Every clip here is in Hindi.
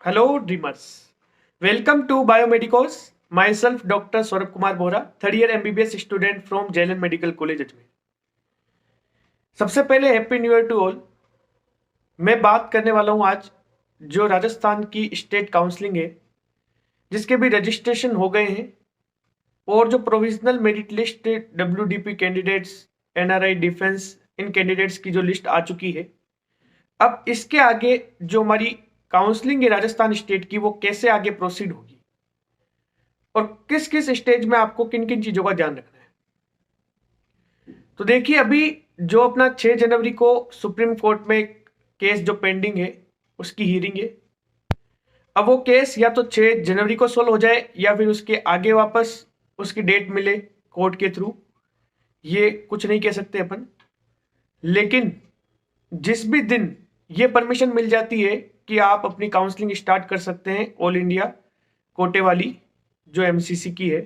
Hello, dreamers. Welcome to Biomedicos. Myself, Dr. Saurabh Kumar Bohra, third year MBBS student from JLN Medical College Ajmer. सबसे पहले happy new year to all. मैं बात करने वाला हूं आज जो राजस्थान की स्टेट काउंसलिंग है, जिसके भी रजिस्ट्रेशन हो गए हैं और जो provisional merit list WDP candidates, NRI defence, इन कैंडिडेट्स की जो लिस्ट आ चुकी है। अब इसके आगे जो हमारी काउंसलिंग है राजस्थान स्टेट की, वो कैसे आगे प्रोसीड होगी और किस किस स्टेज में आपको किन किन चीजों का ध्यान रखना है। तो देखिए, अभी जो अपना 6 जनवरी को सुप्रीम कोर्ट में केस जो पेंडिंग है उसकी हियरिंग है। अब वो केस या तो 6 जनवरी को सोल्व हो जाए या फिर उसके आगे वापस उसकी डेट मिले कोर्ट के थ्रू, ये कुछ नहीं कह सकते अपन। लेकिन जिस भी दिन ये परमिशन मिल जाती है कि आप अपनी काउंसलिंग स्टार्ट कर सकते हैं ऑल इंडिया कोटे वाली जो MCC की है,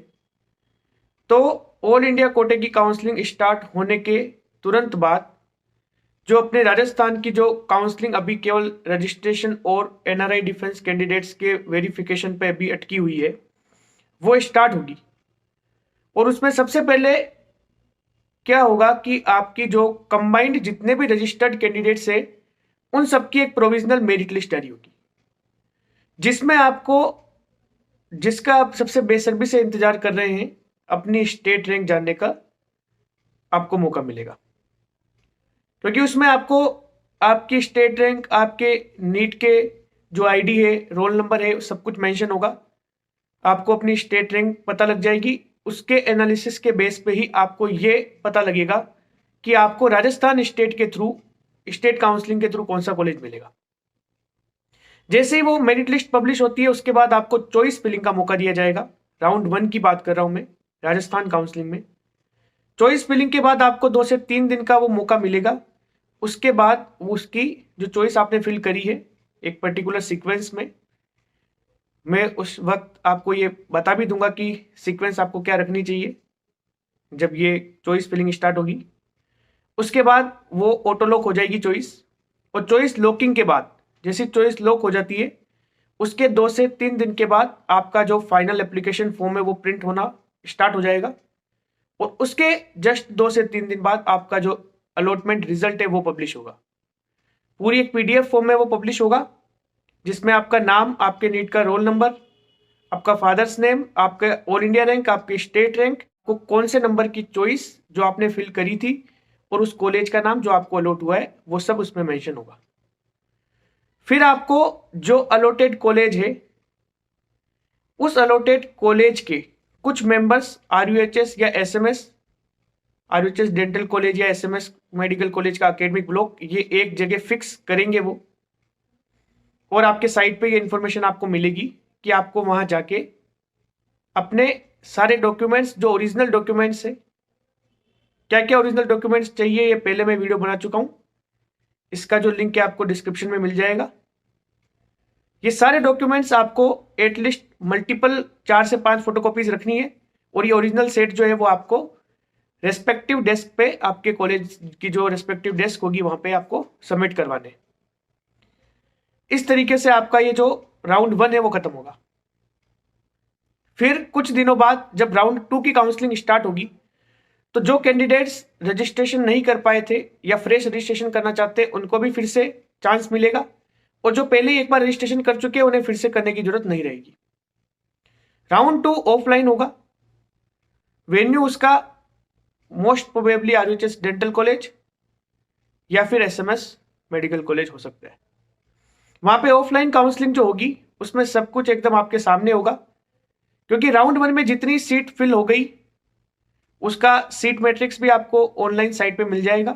तो ऑल इंडिया कोटे की काउंसलिंग स्टार्ट होने के तुरंत बाद जो अपने राजस्थान की जो काउंसलिंग अभी केवल रजिस्ट्रेशन और NRI डिफेंस कैंडिडेट्स के वेरिफिकेशन पे अभी अटकी हुई है, वो स्टार्ट होगी। और उसमें सबसे पहले क्या होगा कि आपकी जो कंबाइंड जितने भी रजिस्टर्ड कैंडिडेट्स है उन सबकी एक प्रोविजनल मेरिट लिस्ट जारी होगी, जिसमें आपको, जिसका आप सबसे बेसब्री से इंतजार कर रहे हैं, अपनी स्टेट रैंक जानने का आपको मौका मिलेगा। क्योंकि उसमें आपको आपकी स्टेट रैंक, आपके नीट के जो ID है, रोल नंबर है, सब कुछ मेंशन होगा। आपको अपनी स्टेट रैंक पता लग जाएगी। उसके एनालिसिस के बेस पे ही आपको ये पता लगेगा कि आपको राजस्थान स्टेट के थ्रू, स्टेट काउंसलिंग के थ्रू कौन सा कॉलेज मिलेगा। जैसे ही वो मेरिट लिस्ट पब्लिश होती है, उसके बाद आपको चॉइस फिलिंग का मौका दिया जाएगा। राउंड 1 की बात कर रहा हूं मैं, राजस्थान काउंसलिंग में चॉइस फिलिंग के बाद आपको 2 से 3 दिन का वो मौका मिलेगा। उसके बाद उसकी जो चॉइस आपने फिल करी है एक पर्टिकुलर सीक्वेंस में, मैं उस वक्त आपको ये बता भी दूंगा कि सीक्वेंस आपको क्या रखनी चाहिए जब ये चॉइस फिलिंग स्टार्ट होगी। उसके बाद वो ऑटो लॉक हो जाएगी चॉइस, और चॉइस लॉकिंग के बाद, जैसी चॉइस लॉक हो जाती है, उसके 2 से 3 दिन के बाद आपका जो फाइनल एप्लीकेशन फॉर्म है वो प्रिंट होना स्टार्ट हो जाएगा। और उसके जस्ट 2 से 3 दिन बाद आपका जो अलॉटमेंट रिजल्ट है वो पब्लिश होगा। पूरी एक PDF फॉर्म में वो पब्लिश होगा, जिसमें आपका नाम, आपके नीट का रोल नंबर, आपका फादर्स नेम, आपका ऑल इंडिया रैंक, आपकी स्टेट रैंक, को कौन से नंबर की चॉइस जो आपने फिल करी थी, और उस कॉलेज का नाम जो आपको अलॉट हुआ है, वो सब उसमें मेंशन होगा। फिर आपको जो अलॉटेड कॉलेज है, उस अलॉटेड कॉलेज के कुछ मेंबर्स RUHS या SMS, RUHS डेंटल कॉलेज या SMS मेडिकल कॉलेज का एकेडमिक ब्लॉक, ये एक जगह फिक्स करेंगे वो, और आपके साइट पे ये इंफॉर्मेशन आपको मिलेगी कि आपको वहां जाके अपने सारे डॉक्यूमेंट्स, जो ओरिजिनल डॉक्यूमेंट्स है, क्या क्या ओरिजिनल डॉक्यूमेंट्स चाहिए, ये पहले मैं वीडियो बना चुका हूं, इसका जो लिंक है आपको डिस्क्रिप्शन में मिल जाएगा। ये सारे डॉक्यूमेंट्स आपको एटलीस्ट मल्टीपल 4 से 5 फोटोकॉपीज रखनी है, और ये ओरिजिनल सेट जो है वो आपको रेस्पेक्टिव डेस्क पे, आपके कॉलेज की जो रेस्पेक्टिव डेस्क होगी वहां पे आपको सबमिट करवाने। इस तरीके से आपका ये जो राउंड 1 है वो खत्म होगा। फिर कुछ दिनों बाद जब राउंड 2 की काउंसलिंग स्टार्ट होगी, तो जो कैंडिडेट्स रजिस्ट्रेशन नहीं कर पाए थे या फ्रेश रजिस्ट्रेशन करना चाहते, उनको भी फिर से चांस मिलेगा, और जो पहले ही एक बार रजिस्ट्रेशन कर चुके हैं उन्हें फिर से करने की जरूरत नहीं रहेगी। राउंड 2 ऑफलाइन होगा। वेन्यू उसका most probably RUHS dental college या फिर SMS मेडिकल कॉलेज हो सकता है। वहां पे ऑफलाइन काउंसलिंग जो होगी उसमें सब कुछ एकदम आपके सामने होगा, क्योंकि राउंड 1 में जितनी सीट फिल हो गई उसका सीट मैट्रिक्स भी आपको ऑनलाइन साइट पे मिल जाएगा।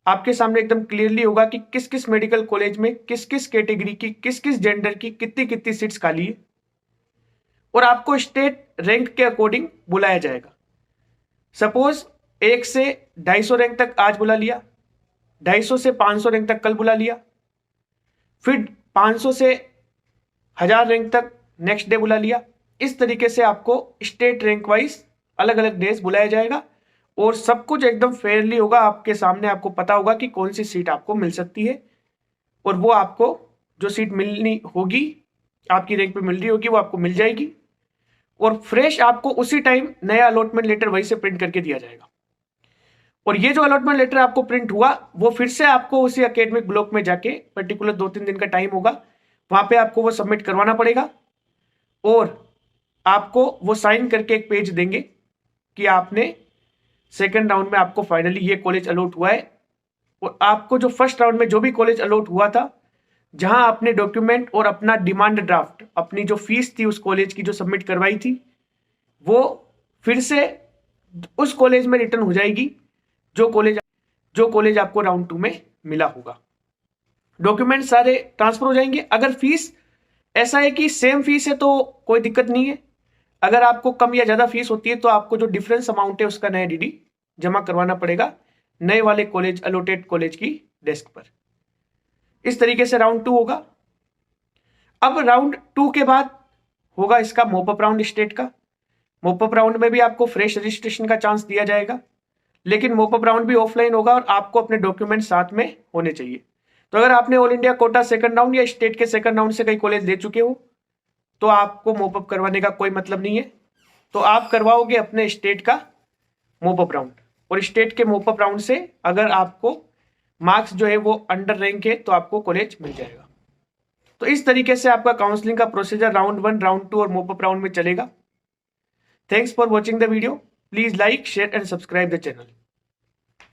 आपके सामने एकदम क्लियरली होगा कि किस किस मेडिकल कॉलेज में किस किस कैटेगरी की, किस किस जेंडर की कितनी कितनी सीट्स खाली है, और आपको स्टेट रैंक के अकॉर्डिंग बुलाया जाएगा। सपोज 1 से 250 रैंक तक आज बुला लिया, 250 से 500 रैंक तक कल बुला लिया, फिर 500 से 1000 रैंक तक नेक्स्ट डे बुला लिया। इस तरीके से आपको स्टेट रैंक वाइज अलग अलग डेज बुलाया जाएगा, और सब कुछ एकदम फेयरली होगा। आपके सामने आपको पता होगा कि कौन सी सीट आपको मिल सकती है, और वो आपको जो सीट मिलनी होगी आपकी रैंक पे मिल रही होगी वो आपको मिल जाएगी, और फ्रेश आपको उसी टाइम नया अलॉटमेंट लेटर वहीं से प्रिंट करके दिया जाएगा। और ये जो अलॉटमेंट लेटर आपको प्रिंट हुआ वो फिर से आपको उसी एकेडमिक ब्लॉक में जाके पर्टिकुलर 2-3 दिन का टाइम होगा, वहां पे आपको वो सबमिट करवाना पड़ेगा, और आपको वो साइन करके एक पेज देंगे कि आपने सेकंड राउंड में आपको फाइनली ये कॉलेज अलॉट हुआ है। और आपको जो फर्स्ट राउंड में जो भी कॉलेज अलॉट हुआ था, जहां आपने डॉक्यूमेंट और अपना डिमांड ड्राफ्ट, अपनी जो फीस थी उस कॉलेज की जो सबमिट करवाई थी, वो फिर से उस कॉलेज में रिटर्न हो जाएगी जो कॉलेज आपको राउंड 2 में मिला होगा। डॉक्यूमेंट सारे ट्रांसफर हो जाएंगे। अगर फीस ऐसा है कि सेम फीस है तो कोई दिक्कत नहीं है, अगर आपको कम या ज्यादा फीस होती है तो आपको जो डिफरेंस अमाउंट है उसका नया डीडी जमा करवाना पड़ेगा नए वाले कॉलेज, अलॉटेड कॉलेज की डेस्क पर। इस तरीके से राउंड 2 होगा। अब राउंड 2 के बाद होगा इसका मोपअप राउंड स्टेट का। मोपअप राउंड में भी आपको फ्रेश रजिस्ट्रेशन का चांस दिया जाएगा, लेकिन मोपअप राउंड भी ऑफलाइन होगा और आपको अपने डॉक्यूमेंट साथ में होने चाहिए। तो अगर आपने all India quota second round या स्टेट के सेकंड राउंड से कई कॉलेज ले चुके हो तो आपको मोपअप करवाने का कोई मतलब नहीं है, तो आप करवाओगे अपने स्टेट का मोपअप राउंड, और स्टेट के मोपअप राउंड से अगर आपको मार्क्स जो है वो अंडर रैंक है तो आपको कॉलेज मिल जाएगा। तो इस तरीके से आपका काउंसलिंग का प्रोसीजर राउंड 1, राउंड 2 और मोपअप राउंड में चलेगा। Thanks for watching the video. Please like, share and subscribe the channel.